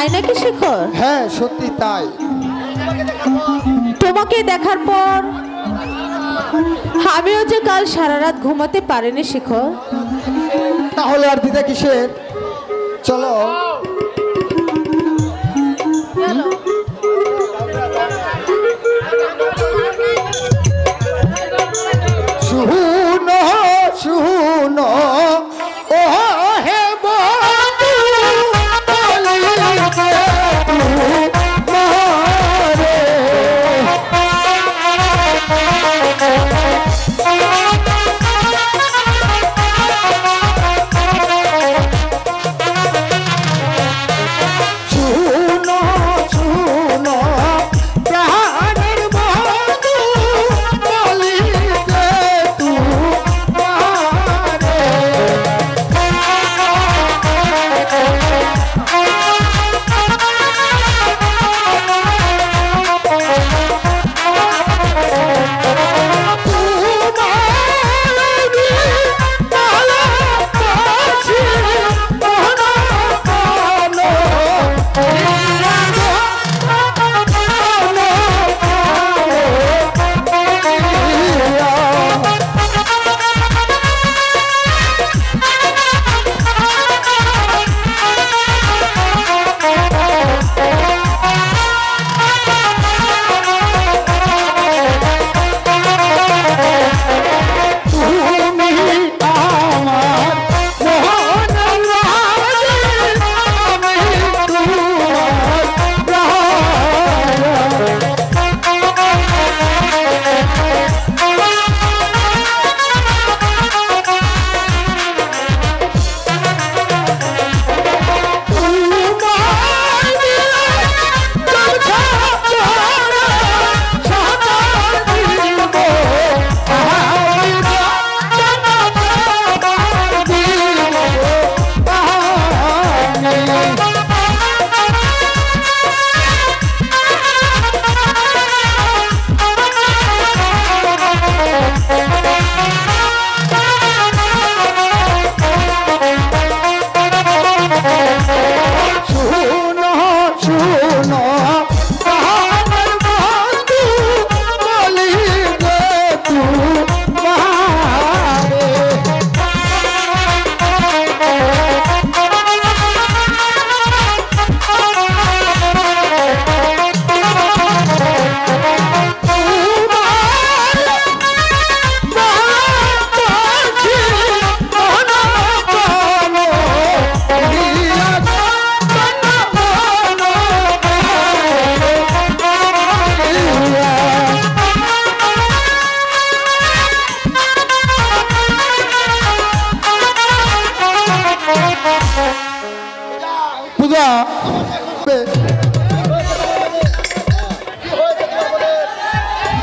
তাই নাকি শেখর? হ্যাঁ সত্যি তাই। তোমাকে দেখার পর আমিও যে কাল সারা রাত ঘুমাতে পারিনি শেখর। তাহলে আর দিদা কিসের, চলো। শুনো শুনো ও হে বন্ধু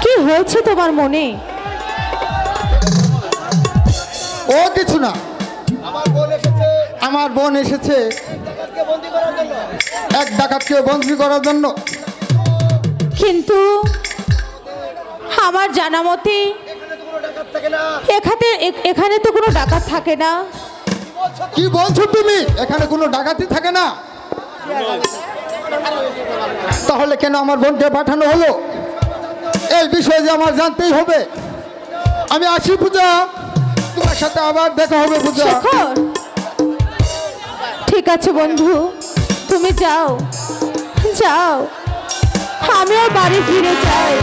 কি হয়েছে তোমার মনে? ও কিছু না, আমার বোন এসেছে এক ডাকাতকে বন্দী করার জন্য। কিন্তু আমার জানা মতে এখানে তো কোনো ডাকাত থাকে না। কি বলছো তুমি? এখানে কোনো ডাকাতি থাকে না? তাহলে কেন আমার বোনকে পাঠানো হলো? এই বিষয়ে যে আমার জানতেই হবে। আমি আসি পূজা, তোমার সাথে আবার দেখা হবে পূজা। ঠিক আছে বন্ধু, তুমি যাও যাও, আমিও বাড়ি ফিরে যাই।